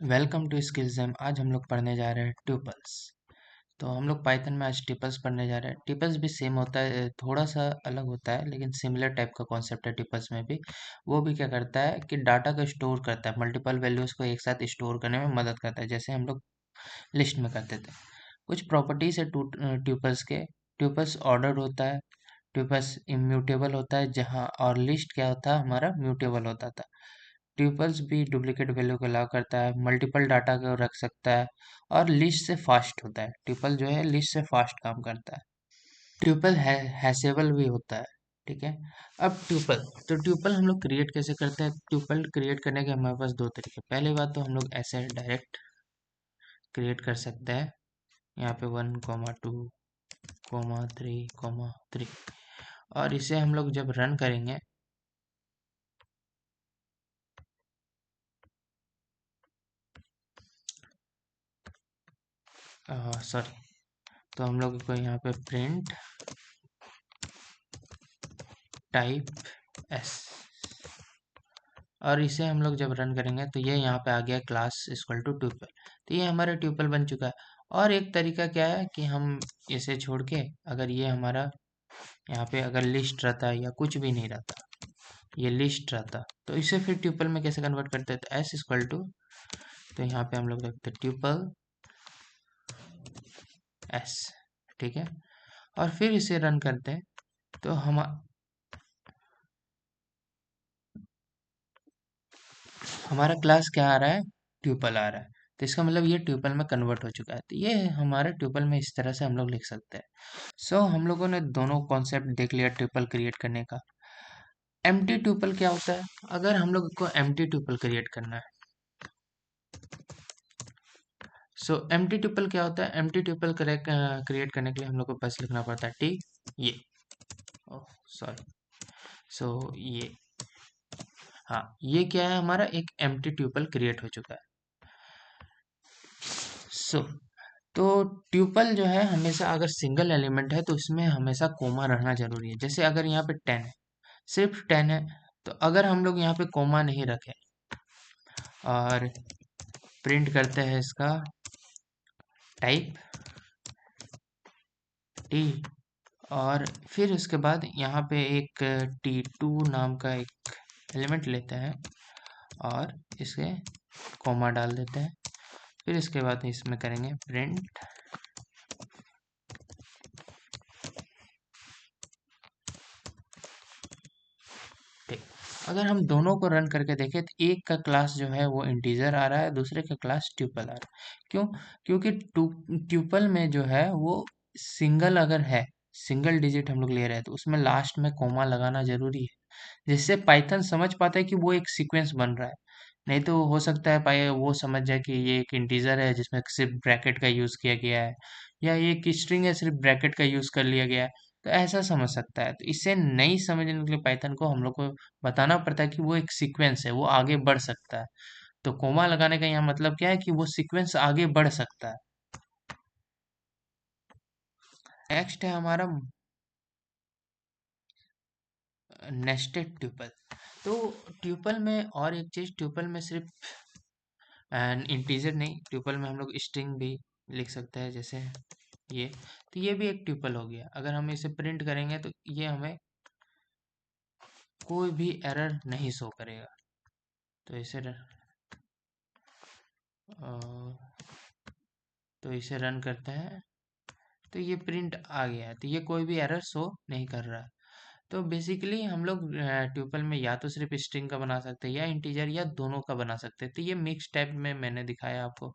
Welcome to skills. आज हम लोग पढ़ने जा रहे हैं ट्यूपल्स। तो हम लोग पाइथन में आज ट्यूपल्स पढ़ने जा रहे हैं। ट्यूपल्स भी सेम होता है, थोड़ा सा अलग होता है, लेकिन सिमिलर टाइप का कॉन्सेप्ट है ट्यूपल्स में भी। वो भी क्या करता है कि डाटा को स्टोर करता है, मल्टीपल वैल्यूज को एक साथ स्टोर करने में मदद करता है, जैसे हम लोग लिस्ट में करते थे। कुछ प्रॉपर्टीज है ट्यूपल्स के। ट्यूपल्स ऑर्डर होता है, ट्यूपल्स इम्यूटेबल होता है, जहाँ और लिस्ट क्या होता है, हमारा म्यूटेबल होता था। ट्यूपल्स भी डुप्लीकेट वैल्यू को अलाउ करता है, मल्टीपल डाटा को रख सकता है, और लिस्ट से फास्ट होता है। ट्यूपल जो है लिस्ट से फास्ट काम करता है। ट्यूपल है हैशेबल भी होता है। ठीक है। अब ट्यूपल, तो ट्यूपल हम लोग क्रिएट कैसे करते हैं? ट्यूपल क्रिएट करने के हमारे पास दो तरीके। पहली बात तो हम लोग ऐसे डायरेक्ट क्रिएट कर सकते हैं, यहाँ पे 1,2,3,3, और इसे हम लोग जब रन करेंगे, सॉरी, तो हम लोग को यहाँ पे प्रिंट टाइप एस, और इसे हम लोग जब रन करेंगे तो ये यहाँ पे आ गया क्लास इक्वल टू ट्यूपल। तो ये हमारा ट्यूपल बन चुका है। और एक तरीका क्या है कि हम इसे छोड़ के, अगर ये हमारा यहाँ पे अगर लिस्ट रहता या कुछ भी नहीं रहता, ये लिस्ट रहता, तो इसे फिर ट्यूपल में कैसे कन्वर्ट करते हैं? तो एस इक्वल टू, तो यहाँ पे हम लोग रखते ट्यूपल एस। ठीक है। और फिर इसे रन करते हैं, तो हमारा क्लास क्या आ रहा है? ट्यूपल आ रहा है। तो इसका मतलब ये ट्यूपल में कन्वर्ट हो चुका है। तो ये हमारे ट्यूपल में इस तरह से हम लोग लिख सकते हैं। हम लोगों ने दोनों कॉन्सेप्ट देख लिया ट्यूपल क्रिएट करने का। एम्प्टी ट्यूपल क्या होता है? अगर हम लोग को एम्प्टी ट्यूपल क्रिएट करना है, एम्प्टी ट्यूपल क्या होता है? एम्प्टी ट्यूपल क्रिएट करने के लिए हम लोग को बस लिखना पड़ता है टी, ये, ओह सॉरी, ये, हाँ, ये क्या है? हमारा एक एम्प्टी ट्यूपल क्रिएट हो चुका है। सो तो ट्यूपल जो है, हमेशा अगर सिंगल एलिमेंट है तो इसमें हमेशा कोमा रहना जरूरी है। जैसे अगर यहाँ पे 10 है, सिर्फ 10 है, तो अगर हम लोग यहाँ पे कोमा नहीं रखें और प्रिंट करते हैं इसका टाइप टी, और फिर उसके बाद यहाँ पे एक T2 नाम का एक एलिमेंट लेते हैं और इसे कोमा डाल देते हैं। फिर इसके बाद इसमें करेंगे प्रिंट, ठीक। अगर हम दोनों को रन करके देखें तो एक का क्लास जो है वो इंटीजर आ रहा है, दूसरे का क्लास ट्यूपल आ रहा है। क्यों? क्योंकि ट्यूपल में जो है वो सिंगल अगर है, सिंगल डिजिट हम लोग ले रहे हैं, तो उसमें लास्ट में कोमा लगाना जरूरी है, जिससे पाइथन समझ पाता है कि वो एक सीक्वेंस बन रहा है। नहीं तो हो सकता है पाए वो समझ जाए कि ये एक इंटीजर है जिसमें सिर्फ ब्रैकेट का यूज किया गया है, या ये एक स्ट्रिंग है सिर्फ ब्रैकेट का यूज कर लिया गया है। तो ऐसा समझ सकता है। तो इसे नहीं समझने के लिए पाइथन को हम लोग को बताना पड़ता है कि वो एक सीक्वेंस है, वो आगे बढ़ सकता है। तो कोमा लगाने का यहाँ मतलब क्या है कि वो सीक्वेंस आगे बढ़ सकता है। नेक्स्ट है हमारा नेस्टेड ट्यूपल। तो ट्यूपल में और एक चीज, ट्यूपल में सिर्फ एंड इंटीजर नहीं, ट्यूपल में हम लोग स्ट्रिंग भी लिख सकते हैं, जैसे ये। तो ये भी एक ट्यूपल हो गया। अगर हम इसे प्रिंट करेंगे तो ये हमें कोई भी एरर नहीं शो करेगा। तो अ, इसे रन करते हैं, तो ये प्रिंट आ गया है। तो ये कोई भी एरर शो नहीं कर रहा है। तो बेसिकली हम लोग ट्यूपल में या तो सिर्फ स्ट्रिंग का बना सकते हैं, या इंटीजर, या दोनों का बना सकते हैं। तो ये मिक्स टाइप में मैंने दिखाया आपको।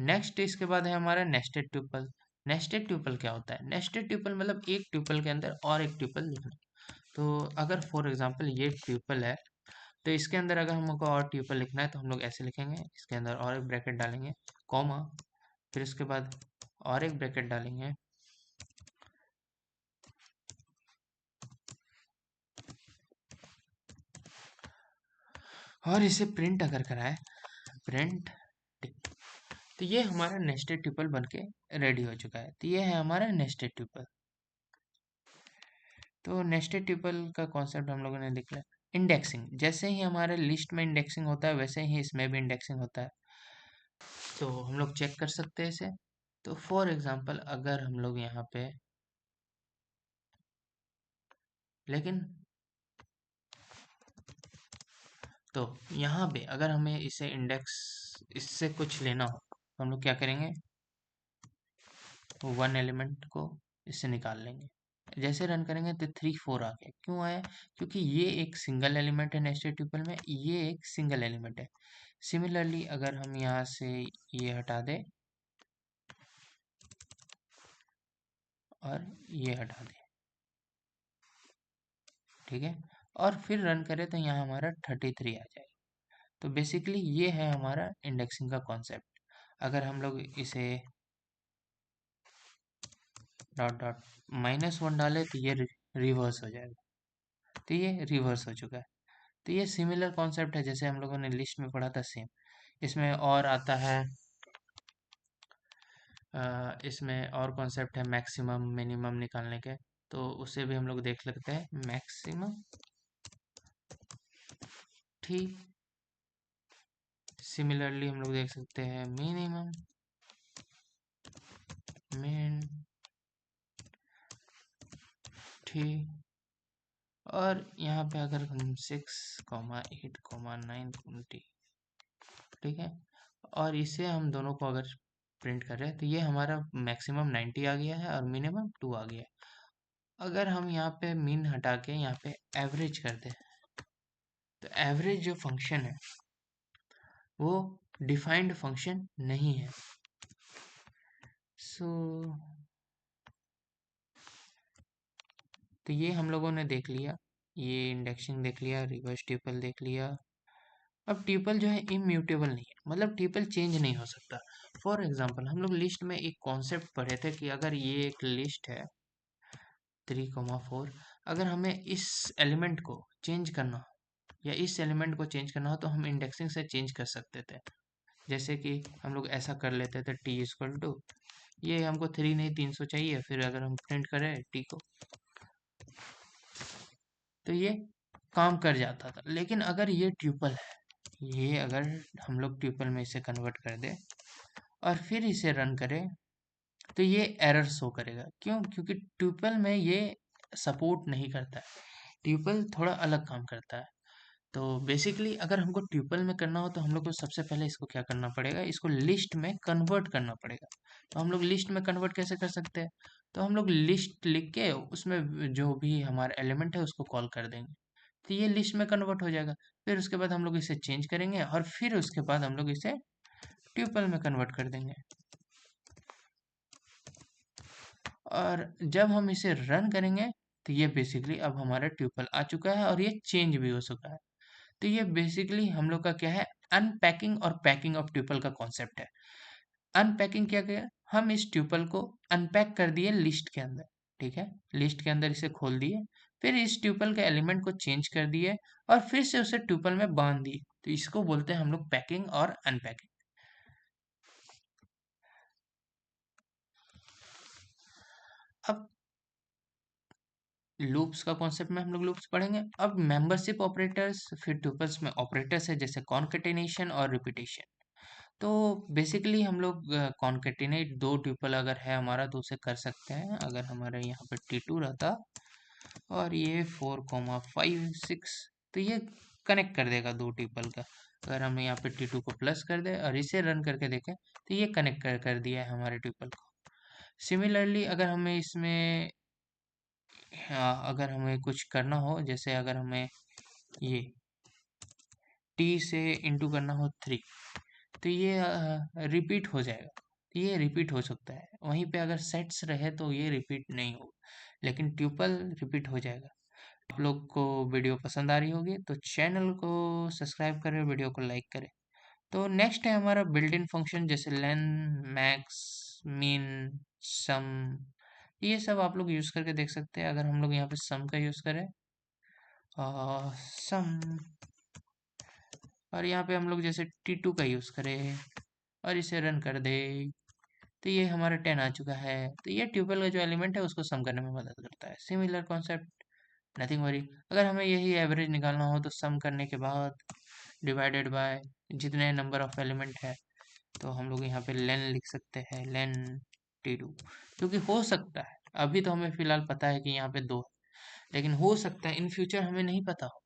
नेक्स्ट इसके बाद है हमारा नेस्टेड ट्यूपल। नेस्टेड ट्यूपल क्या होता है? नेस्टेड ट्यूपल मतलब एक ट्यूपल के अंदर और एक ट्यूपल लिखना। तो अगर फॉर एग्जांपल ये ट्यूपल है, तो इसके अंदर अगर हमको और ट्यूपल लिखना है तो हम लोग ऐसे लिखेंगे, इसके अंदर और एक ब्रैकेट डालेंगे, कॉमा, फिर उसके बाद और एक ब्रैकेट डालेंगे, और इसे प्रिंट अगर कराए, प्रिंट, तो ये हमारा नेस्टेड ट्यूपल बनके रेडी हो चुका है। तो ये है हमारा नेस्टेड ट्यूपल। तो नेस्टेड ट्यूपल का कॉन्सेप्ट हम लोगों ने देख लिया। इंडेक्सिंग, जैसे ही हमारे लिस्ट में इंडेक्सिंग होता है वैसे ही इसमें भी इंडेक्सिंग होता है। तो हम लोग चेक कर सकते हैं इसे। तो फॉर एग्जांपल अगर हम लोग यहाँ पे, लेकिन तो यहाँ पे अगर हमें इसे इंडेक्स इससे कुछ लेना हो तो हम लोग क्या करेंगे, वन एलिमेंट को इससे निकाल लेंगे। जैसे रन करेंगे तो 3 4 आ गया। क्यों आया? क्योंकि ये एक सिंगल एलिमेंट है नेस्टेड ट्यूपल में, ये एक सिंगल एलिमेंट है। सिमिलरली अगर हम यहाँ से ये हटा दें और ये हटा दें, ठीक है, और फिर रन करें तो यहाँ हमारा 33 आ जाएगा। तो बेसिकली ये है हमारा इंडेक्सिंग का कॉन्सेप्ट। अगर हम लोग इसे डॉट डॉट -1 डाले तो ये रिवर्स हो जाएगा। तो ये रिवर्स हो चुका है। तो ये सिमिलर कॉन्सेप्ट है जैसे हम लोगों ने लिस्ट में पढ़ा था, सेम। इसमें और आता है, इसमें और कॉन्सेप्ट है मैक्सिमम मिनिमम निकालने के, तो उसे भी हम लोग देख लेते हैं। मैक्सिमम, ठीक। सिमिलरली हम लोग देख सकते हैं मिनिमम, मिन, ठीक। और यहाँ पे अगर हम 6,8,9,20, ठीक है, और इसे हम दोनों को अगर प्रिंट कर रहे हैं तो ये हमारा मैक्सिमम 90 आ गया है और मिनिमम 2 आ गया है। अगर हम यहाँ पे मीन हटा के यहाँ पे एवरेज कर दें तो एवरेज जो फंक्शन है वो डिफाइंड फंक्शन नहीं है। सो तो ये हम लोगों ने देख लिया, ये इंडेक्सिंग देख लिया, रिवर्स ट्यूपल देख लिया। अब ट्यूपल जो है इम्यूटेबल नहीं है, मतलब ट्यूपल चेंज नहीं हो सकता। फॉर एग्जांपल हम लोग लिस्ट में एक कॉन्सेप्ट पढ़े थे कि अगर ये एक लिस्ट है 3,4, अगर हमें इस एलिमेंट को चेंज करना हो या इस एलिमेंट को चेंज करना हो तो हम इंडेक्सिंग से चेंज कर सकते थे। जैसे कि हम लोग ऐसा कर लेते थे, टी इक्वल टू, ये हमको 3 नहीं 300 चाहिए, फिर अगर हम प्रिंट करें टी को तो ये काम कर जाता था। लेकिन अगर ये ट्यूपल है, ये अगर हम लोग ट्यूपल में इसे कन्वर्ट कर दे और फिर इसे रन करें तो ये एरर शो करेगा। क्यों? क्योंकि ट्यूपल में ये सपोर्ट नहीं करता है, ट्यूपल थोड़ा अलग काम करता है। तो बेसिकली अगर हमको ट्यूपल में करना हो तो हम लोग को सबसे पहले इसको क्या करना पड़ेगा, इसको लिस्ट में कन्वर्ट करना पड़ेगा। तो हम लोग लिस्ट में कन्वर्ट कैसे कर सकते हैं? तो हम लोग लिस्ट लिख के उसमें जो भी हमारा एलिमेंट है उसको कॉल कर देंगे, तो ये लिस्ट में कन्वर्ट हो जाएगा। फिर उसके बाद हम लोग इसे चेंज करेंगे और फिर उसके बाद हम लोग इसे ट्यूपल में कन्वर्ट कर देंगे। और जब हम इसे रन करेंगे तो ये बेसिकली अब हमारा ट्यूपल आ चुका है और ये चेंज भी हो चुका है। तो ये बेसिकली हम लोग का क्या है, अनपैकिंग और पैकिंग ऑफ ट्यूपल का कॉन्सेप्ट है। अनपैकिंग क्या किया, हम इस ट्यूपल को अनपैक कर दिए लिस्ट के अंदर, ठीक है, लिस्ट के अंदर इसे खोल दिए, फिर इस ट्यूपल के एलिमेंट को चेंज कर दिए और फिर से उसे ट्यूपल में बांध दिए। तो इसको बोलते हैं हम लोग पैकिंग और अनपैकिंग। अब लूप्स का कॉन्सेप्ट में हम लोग लूप्स पढ़ेंगे। अब मेंबरशिप ऑपरेटर्स, फिर ट्यूपल्स में ऑपरेटर्स है जैसे कॉन्केटेनेशन और रिपीटेशन। तो बेसिकली हम लोग कॉन्केटिनेट, दो ट्यूपल अगर है हमारा तो उसे कर सकते हैं। अगर हमारे यहाँ पे T2 रहता और ये 4,5 6, तो ये कनेक्ट कर देगा दो ट्यूपल का। अगर हम यहाँ पे T2 को प्लस कर दे और इसे रन करके देखें तो ये कनेक्ट कर दिया है हमारे ट्यूपल को। सिमिलरली अगर हमें इसमें, अगर हमें कुछ करना हो, जैसे अगर हमें ये T से इंटू करना हो 3, तो ये रिपीट हो जाएगा। तो ये रिपीट हो सकता है, वहीं पे अगर सेट्स रहे तो ये रिपीट नहीं होगा, लेकिन ट्यूपल रिपीट हो जाएगा। आप लोग को वीडियो पसंद आ रही होगी तो चैनल को सब्सक्राइब करें, वीडियो को लाइक करें। तो नेक्स्ट है हमारा बिल्ट इन फंक्शन जैसे लेन, मैक्स, मिन, सम। ये सब आप लोग यूज करके देख सकते हैं। अगर हम लोग यहाँ पे सम का यूज करें, सम, और यहाँ पे हम लोग जैसे T2 का यूज करें और इसे रन कर दे तो ये हमारा 10 आ चुका है। तो ये ट्यूबल का जो एलिमेंट है उसको सम करने में मदद करता है। Similar concept, nothing worry. अगर हमें यही एवरेज निकालना हो तो सम करने के बाद डिवाइडेड बाय जितने नंबर ऑफ एलिमेंट है तो हम लोग यहाँ पे लेन लिख सकते हैं, लेन T2, क्योंकि हो सकता है, अभी तो हमें फिलहाल पता है कि यहाँ पे दो है, लेकिन हो सकता है इन फ्यूचर हमें नहीं पता हो,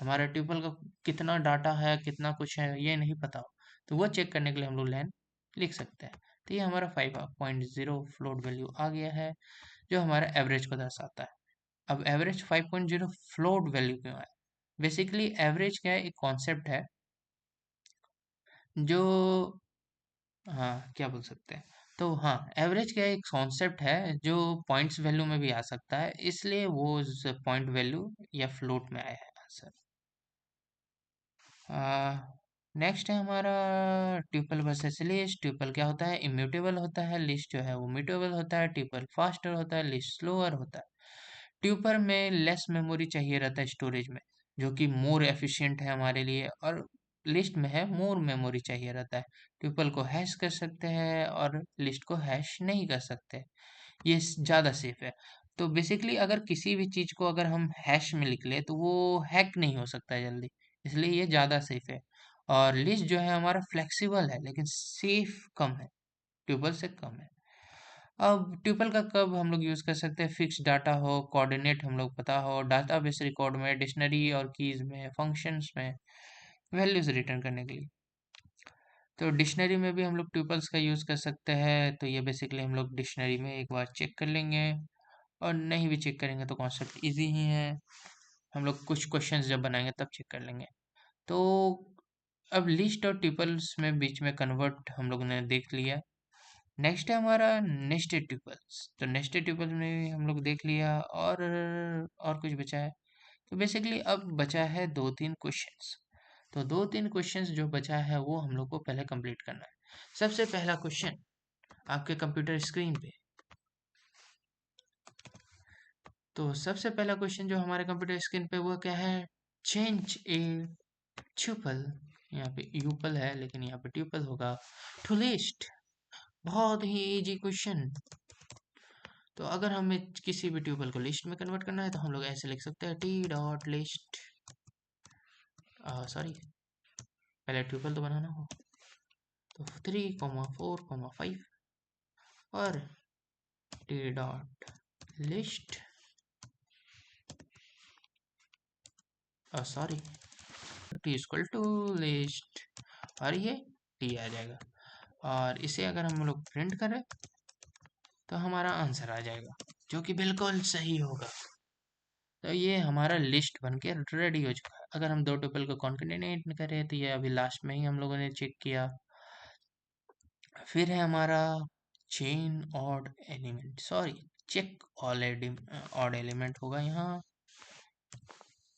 हमारा ट्यूपल का कितना डाटा है, कितना कुछ है, ये नहीं पता हो, तो वो चेक करने के लिए हम लोग लेन लिख सकते हैं। तो ये हमारा 5.0 फ्लोट वैल्यू आ गया है, जो हमारा एवरेज को दर्शाता है। अब एवरेज 5.0 फ्लोट वैल्यू क्यों है? बेसिकली एवरेज क्या है, एक कॉन्सेप्ट है जो, हाँ क्या बोल सकते हैं, तो हाँ एवरेज क्या है, एक कॉन्सेप्ट है जो पॉइंट्स वैल्यू में भी आ सकता है, इसलिए वो पॉइंट वैल्यू या फ्लोट में आया है आंसर। नेक्स्ट है हमारा ट्यूपल वर्सेस लिस्ट। ट्यूपल क्या होता है, इम्यूटेबल होता है, लिस्ट जो है वो म्यूटेबल होता है, ट्यूपल फास्टर होता है, लिस्ट स्लोअर होता है। ट्यूपर में लेस मेमोरी चाहिए रहता है स्टोरेज में, जो कि मोर एफिशिएंट है हमारे लिए, और लिस्ट में है मोर मेमोरी चाहिए रहता है। ट्यूपल को हैश कर सकते हैं और लिस्ट को हैश नहीं कर सकते, ये ज़्यादा सेफ है। तो बेसिकली अगर किसी भी चीज़ को अगर हम हैश में लिख ले तो वो हैक नहीं हो सकता है जल्दी, इसलिए ये ज़्यादा सेफ है। और लिस्ट जो है हमारा फ्लेक्सिबल है लेकिन सेफ कम है, ट्यूपल से कम है। अब ट्यूपल का कब हम लोग यूज़ कर सकते हैं, फिक्स डाटा हो, कोऑर्डिनेट हम लोग पता हो, डाटाबेस रिकॉर्ड में, डिक्शनरी और कीज में, फंक्शंस में, वैल्यूज रिटर्न करने के लिए। तो डिक्शनरी में भी हम लोग ट्यूपल्स का यूज़ कर सकते हैं, तो ये बेसिकली हम लोग डिक्शनरी में एक बार चेक कर लेंगे, और नहीं भी चेक करेंगे तो कॉन्सेप्ट इजी ही है, हम लोग कुछ क्वेश्चंस जब बनाएंगे तब चेक कर लेंगे। तो अब लिस्ट और ट्यूपल्स में बीच में कन्वर्ट हम लोग ने देख लिया। नेक्स्ट है हमारा नेस्टेड ट्यूपल्स। तो नेस्टेड ट्यूपल्स में भी हम लोग देख लिया, और कुछ बचा है। तो बेसिकली अब बचा है दो तीन क्वेश्चंस। तो दो तीन क्वेश्चंस जो बचा है वो हम लोग को पहले कंप्लीट करना है। सबसे पहला क्वेश्चन आपके कंप्यूटर स्क्रीन पे, तो सबसे पहला क्वेश्चन जो हमारे कंप्यूटर स्क्रीन पे वो क्या है, चेंज ए ट्यूपल, यहाँ पे यूपल है लेकिन यहाँ पे ट्यूपल होगा, टू लिस्ट। बहुत ही इजी क्वेश्चन। तो अगर हमें किसी भी ट्यूपल को लिस्ट में कन्वर्ट करना है तो हम लोग ऐसे लिख सकते हैं, टी डॉट लिस्ट, सॉरी पहले ट्यूपल तो बनाना हो, तो 3,4,5 और T dot list, sorry T equal to list, और ये टी आ जाएगा, और इसे अगर हम लोग प्रिंट करें तो हमारा आंसर आ जाएगा, जो कि बिल्कुल सही होगा। तो ये हमारा लिस्ट बन के रेडी हो चुका है। अगर हम दो ट्यूपल को कॉन्केटेनेट करें तो ये अभी लास्ट में ही हम लोगों ने चेक किया। फिर है हमारा chain odd element, sorry check odd element होगा यहाँ,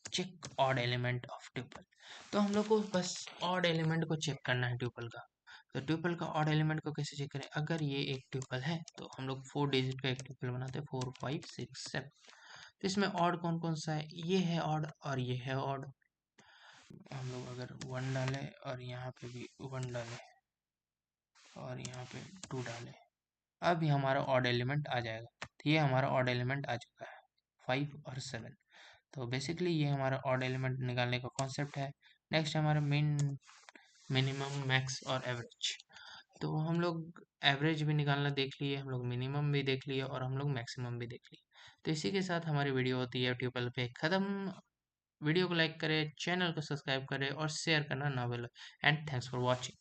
check odd element of tuple. तो हम लोग को बस ऑड एलिमेंट को चेक करना है ट्यूपल का। तो ट्यूपल का ऑड एलिमेंट को कैसे चेक करें, अगर ये एक ट्यूपल है तो हम लोग 4 डिजिट का एक ट्यूपल बनाते हैं, 4, 5, 6, 7। तो इसमें ऑड कौन कौन सा है, ये है ऑड और ये है ऑड। हम लोग अगर 1 डालें और यहाँ पे भी 1 डालें और यहाँ पे 2 डालें, अब ये हमारा ऑड एलिमेंट आ जाएगा। तो ये हमारा ऑड एलिमेंट आ चुका है, 5 और 7। तो बेसिकली ये हमारा ऑड एलिमेंट निकालने का कॉन्सेप्ट है। नेक्स्ट हमारा मिनिमम, मैक्स और एवरेज। तो हम लोग एवरेज भी निकालना देख लिए, हम लोग मिनिमम भी देख लिए, और हम लोग मैक्सिमम भी देख लिए। तो इसी के साथ हमारी वीडियो होती है ट्यूपल पे ख़त्म। वीडियो को लाइक करें, चैनल को सब्सक्राइब करें और शेयर करना ना भूलें। And thanks for watching.